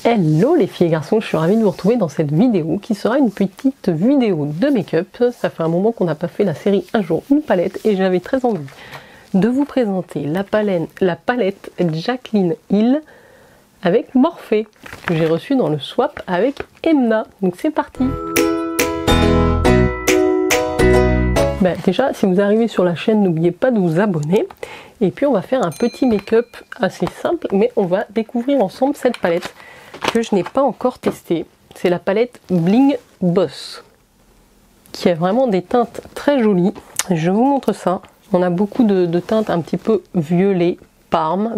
Hello les filles et garçons, je suis ravie de vous retrouver dans cette vidéo qui sera une petite vidéo de make-up. Ça fait un moment qu'on n'a pas fait la série Un jour une palette et j'avais très envie de vous présenter la palette Jaclyn Hill avec Morphe que j'ai reçue dans le swap avec Emna. Donc c'est parti. Déjà, si vous arrivez sur la chaîne, n'oubliez pas de vous abonner. Et puis on va faire un petit make-up assez simple, mais on va découvrir ensemble cette palette que je n'ai pas encore testée. C'est la palette Bling Boss, qui a vraiment des teintes très jolies. Je vous montre ça. On a beaucoup de teintes un petit peu violette parme,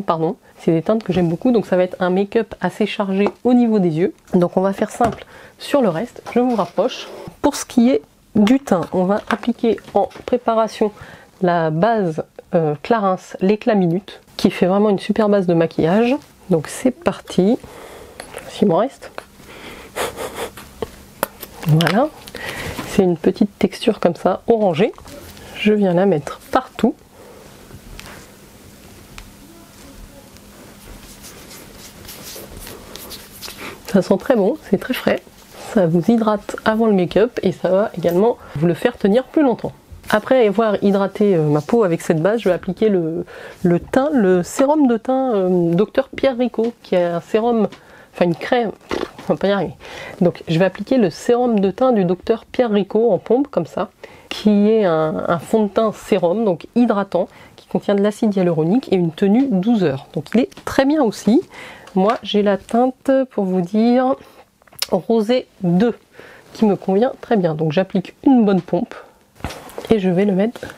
pardon. C'est des teintes que j'aime beaucoup, donc ça va être un make-up assez chargé au niveau des yeux. Donc on va faire simple sur le reste. Je vous rapproche. Pour ce qui est du teint, on va appliquer en préparation la base Clarins l'éclat minute, qui fait vraiment une super base de maquillage. Donc c'est parti, s'il m'en reste. Voilà, c'est une petite texture comme ça, orangée. Je viens la mettre partout. Ça sent très bon, c'est très frais. Ça vous hydrate avant le make-up et ça va également vous le faire tenir plus longtemps. Après avoir hydraté ma peau avec cette base, je vais appliquer le sérum de teint Dr Pierre Rico, qui est un sérum, enfin une crème, on va pas y arriver. Donc je vais appliquer le sérum de teint du Dr Pierre Rico en pompe comme ça, qui est un fond de teint sérum, donc hydratant, qui contient de l'acide hyaluronique et une tenue 12 heures. Donc il est très bien aussi. Moi j'ai la teinte, pour vous dire, rosé 2, qui me convient très bien. Donc j'applique une bonne pompe. Et je vais le mettre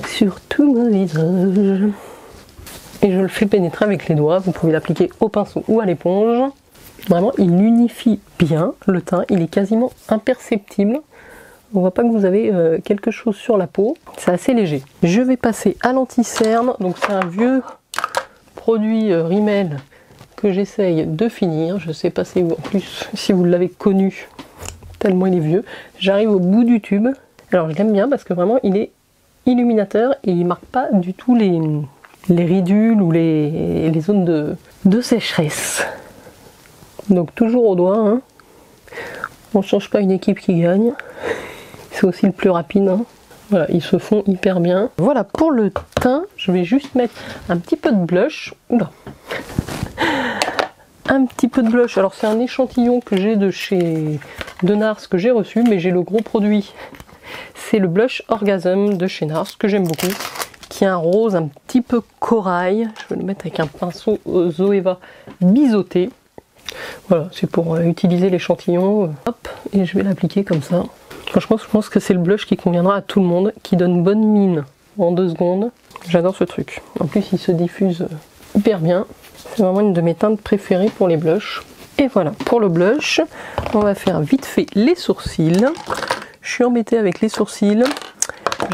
sur tout mon visage. Et je le fais pénétrer avec les doigts. Vous pouvez l'appliquer au pinceau ou à l'éponge. Vraiment, il unifie bien le teint. Il est quasiment imperceptible. On voit pas que vous avez quelque chose sur la peau. C'est assez léger. Je vais passer à l'anti-cerne. Donc c'est un vieux produit Rimmel que j'essaye de finir. Je sais pas si vous, en plus, si vous l'avez connu, tellement il est vieux. J'arrive au bout du tube. Alors je l'aime bien parce que vraiment il est illuminateur et il marque pas du tout les ridules ou les zones de sécheresse. Donc toujours au doigt, hein. On change pas une équipe qui gagne. C'est aussi le plus rapide, hein. Voilà, ils se font hyper bien. Voilà, pour le teint, je vais juste mettre un petit peu de blush. Oula. Un petit peu de blush. Alors c'est un échantillon que j'ai de chez Nars que j'ai reçu, mais j'ai le gros produit. C'est le blush Orgasm de chez Nars, que j'aime beaucoup, qui est un rose un petit peu corail. Je vais le mettre avec un pinceau Zoeva biseauté. Voilà, c'est pour utiliser l'échantillon. Hop, et je vais l'appliquer comme ça. Franchement, je pense que c'est le blush qui conviendra à tout le monde, qui donne bonne mine en 2 secondes. J'adore ce truc. En plus, il se diffuse hyper bien. C'est vraiment une de mes teintes préférées pour les blushs. Et voilà, pour le blush, on va faire vite fait les sourcils. Je suis embêtée avec les sourcils.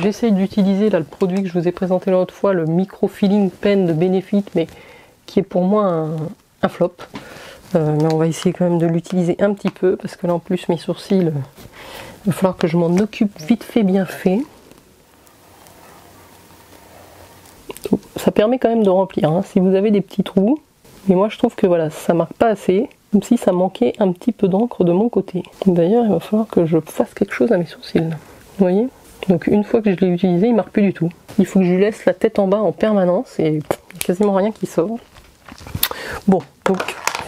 J'essaye d'utiliser là le produit que je vous ai présenté l'autre fois, le Micro Filling Pen de Benefit, mais qui est pour moi un flop. Mais on va essayer quand même de l'utiliser un petit peu, parce que là en plus mes sourcils, il va falloir que je m'en occupe vite fait, bien fait. Ça permet quand même de remplir, hein, si vous avez des petits trous. Mais moi je trouve que voilà, ça marque pas assez. Comme si ça manquait un petit peu d'encre de mon côté. D'ailleurs, il va falloir que je fasse quelque chose à mes sourcils. Vous voyez? Donc une fois que je l'ai utilisé, il ne marque plus du tout. Il faut que je lui laisse la tête en bas en permanence et il n'y a quasiment rien qui sort. Bon, donc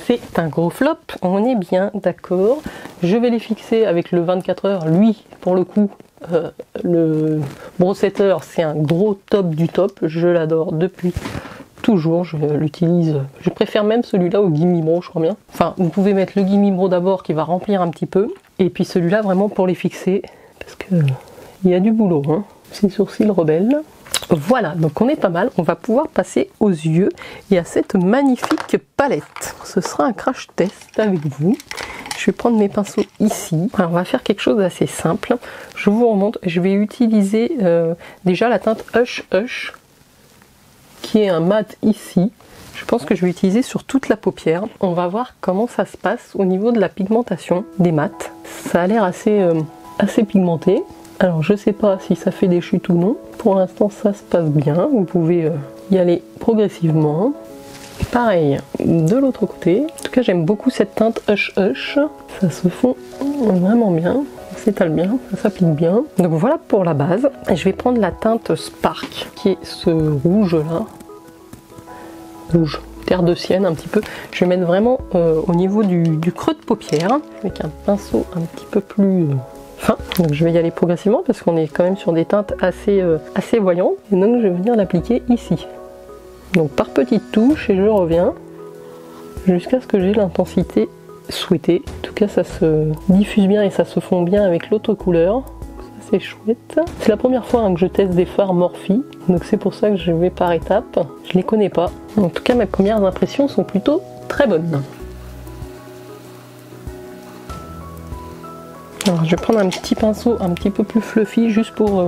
c'est un gros flop, on est bien d'accord. Je vais les fixer avec le 24 heures. Lui, pour le coup, le Brossetter, c'est un gros top du top. Je l'adore depuis toujours, je l'utilise, je préfère même celui-là au Gimme Brow, je crois bien. Enfin, vous pouvez mettre le Gimme Brow d'abord qui va remplir un petit peu, et puis celui-là vraiment pour les fixer, parce que il y a du boulot, hein. Ces sourcils rebelles. Voilà, donc on est pas mal, on va pouvoir passer aux yeux et à cette magnifique palette. Ce sera un crash test avec vous. Je vais prendre mes pinceaux ici. Alors on va faire quelque chose d'assez simple. Je vous remonte, je vais utiliser déjà la teinte Hush Hush, qui est un mat ici. Je pense que je vais utiliser sur toute la paupière. On va voir comment ça se passe au niveau de la pigmentation des mats. Ça a l'air assez pigmenté. Alors je sais pas si ça fait des chutes ou non. Pour l'instant ça se passe bien. Vous pouvez y aller progressivement. Pareil de l'autre côté. En tout cas j'aime beaucoup cette teinte Hush Hush. Ça se fond vraiment bien. Ça s'étale bien, ça s'applique bien. Donc voilà pour la base. Et je vais prendre la teinte Spark, qui est ce rouge là. Rouge, terre de sienne un petit peu. Je vais mettre vraiment au niveau du creux de paupière, avec un pinceau un petit peu plus fin. Donc je vais y aller progressivement parce qu'on est quand même sur des teintes assez voyantes. Et donc je vais venir l'appliquer ici. Donc par petites touches et je reviens jusqu'à ce que j'ai l'intensité souhaitée. En tout cas ça se diffuse bien et ça se fond bien avec l'autre couleur. Ça c'est chouette. C'est la première fois que je teste des fards Morphe, donc c'est pour ça que je vais par étapes. Je les connais pas. En tout cas mes premières impressions sont plutôt très bonnes. Alors je vais prendre un petit pinceau un petit peu plus fluffy juste pour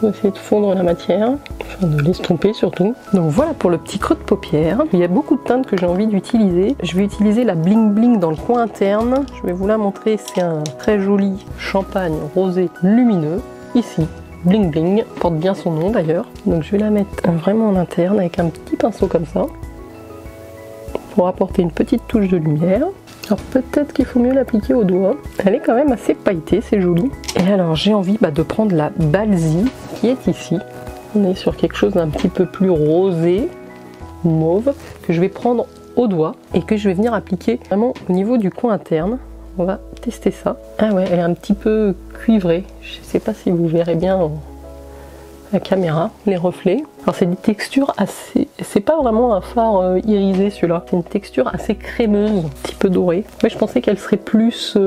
essayer de fondre la matière, enfin de l'estomper surtout. Donc voilà pour le petit creux de paupière. Il y a beaucoup de teintes que j'ai envie d'utiliser. Je vais utiliser la Bling Bling dans le coin interne. Je vais vous la montrer, c'est un très joli champagne rosé lumineux. Ici, Bling Bling, porte bien son nom d'ailleurs. Donc je vais la mettre vraiment en interne avec un petit pinceau comme ça, pour apporter une petite touche de lumière. Alors peut-être qu'il faut mieux l'appliquer au doigt. Elle est quand même assez pailletée, c'est joli. Et alors j'ai envie de prendre la Balzie qui est ici. On est sur quelque chose d'un petit peu plus rosé, mauve, que je vais prendre au doigt et que je vais venir appliquer vraiment au niveau du coin interne. On va tester ça. Ah ouais, elle est un petit peu cuivrée. Je sais pas si vous verrez bien la caméra, les reflets. Alors c'est des textures assez... C'est pas vraiment un fard irisé celui-là. C'est une texture assez crémeuse, un petit peu dorée. Mais je pensais qu'elle serait plus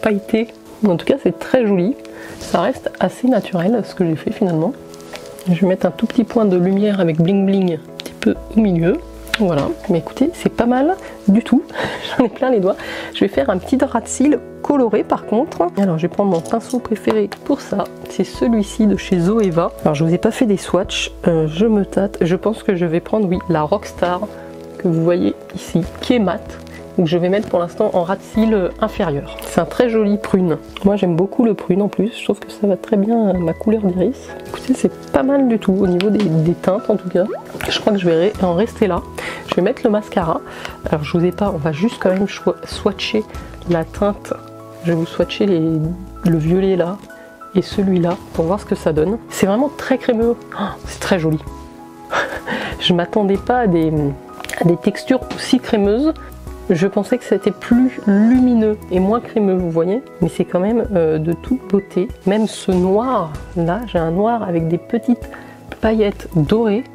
pailletée. En tout cas c'est très joli. Ça reste assez naturel ce que j'ai fait finalement. Je vais mettre un tout petit point de lumière avec Bling Bling un petit peu au milieu. Voilà, mais écoutez, c'est pas mal du tout. J'en ai plein les doigts. Je vais faire un petit ras de cils coloré par contre. Alors je vais prendre mon pinceau préféré pour ça. C'est celui-ci de chez Zoeva. Alors je vous ai pas fait des swatchs, je me tâte. Je pense que je vais prendre, oui, la Rockstar que vous voyez ici, qui est mat. Donc je vais mettre pour l'instant en ras de cils inférieur. C'est un très joli prune. Moi j'aime beaucoup le prune en plus. Je trouve que ça va très bien à ma couleur d'iris. Écoutez, c'est pas mal du tout au niveau des teintes en tout cas. Je crois que je vais en rester là. Je vais mettre le mascara. Alors je vous ai pas, on va juste quand même swatcher la teinte. Je vais vous swatcher le violet là et celui-là pour voir ce que ça donne. C'est vraiment très crémeux. Oh, c'est très joli. Je m'attendais pas à des textures aussi crémeuses. Je pensais que c'était plus lumineux et moins crémeux, vous voyez, mais c'est quand même de toute beauté. Même ce noir là, j'ai un noir avec des petites paillettes dorées.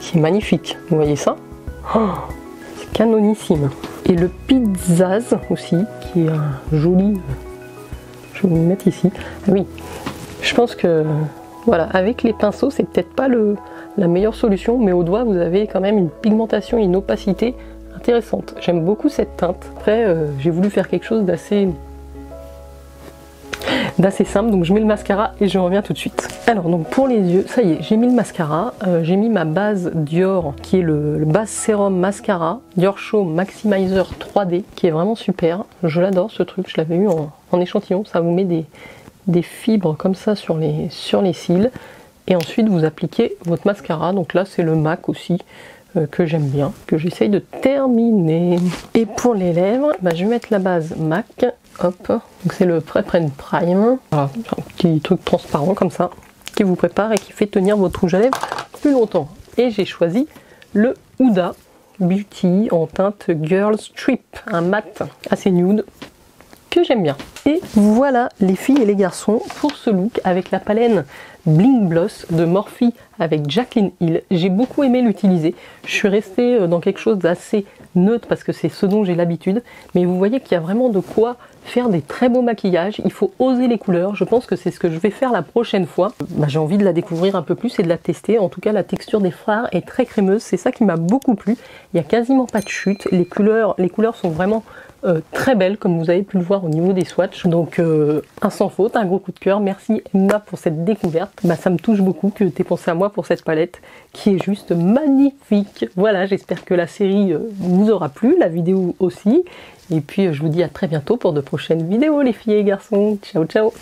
C'est magnifique, vous voyez ça? Oh, c'est canonissime. Et le Pizzazz aussi, qui est un joli... Je vais vous le mettre ici. Ah oui, je pense que voilà, avec les pinceaux, c'est peut-être pas la meilleure solution, mais au doigt, vous avez quand même une pigmentation et une opacité intéressante. J'aime beaucoup cette teinte. Après, j'ai voulu faire quelque chose d'assez simple, donc je mets le mascara et je reviens tout de suite. Alors donc pour les yeux, ça y est, j'ai mis le mascara, j'ai mis ma base Dior qui est le base sérum mascara Dior Show Maximizer 3D qui est vraiment super. Je l'adore ce truc, je l'avais eu en échantillon. Ça vous met des fibres comme ça sur les cils et ensuite vous appliquez votre mascara. Donc là c'est le MAC aussi que j'aime bien, que j'essaye de terminer. Et pour les lèvres, je vais mettre la base MAC. Hop, donc c'est le Prep and Prime. Voilà, un petit truc transparent comme ça qui vous prépare et qui fait tenir votre rouge à lèvres plus longtemps. Et j'ai choisi le Huda Beauty en teinte Girls Trip, un mat assez nude que j'aime bien. Et voilà les filles et les garçons pour ce look avec la palette Bling Bloss de Morphe avec Jaclyn Hill. J'ai beaucoup aimé l'utiliser. Je suis restée dans quelque chose d'assez neutre parce que c'est ce dont j'ai l'habitude. Mais vous voyez qu'il y a vraiment de quoi faire des très beaux maquillages. Il faut oser les couleurs. Je pense que c'est ce que je vais faire la prochaine fois. J'ai envie de la découvrir un peu plus et de la tester. En tout cas, la texture des fards est très crémeuse. C'est ça qui m'a beaucoup plu. Il n'y a quasiment pas de chute. Les couleurs sont vraiment très belle comme vous avez pu le voir au niveau des swatchs. Donc un sans faute, un gros coup de cœur. Merci Emma pour cette découverte. Ça me touche beaucoup que tu aies pensé à moi pour cette palette qui est juste magnifique. Voilà, j'espère que la série vous aura plu, la vidéo aussi. Et puis je vous dis à très bientôt pour de prochaines vidéos les filles et garçons. Ciao ciao.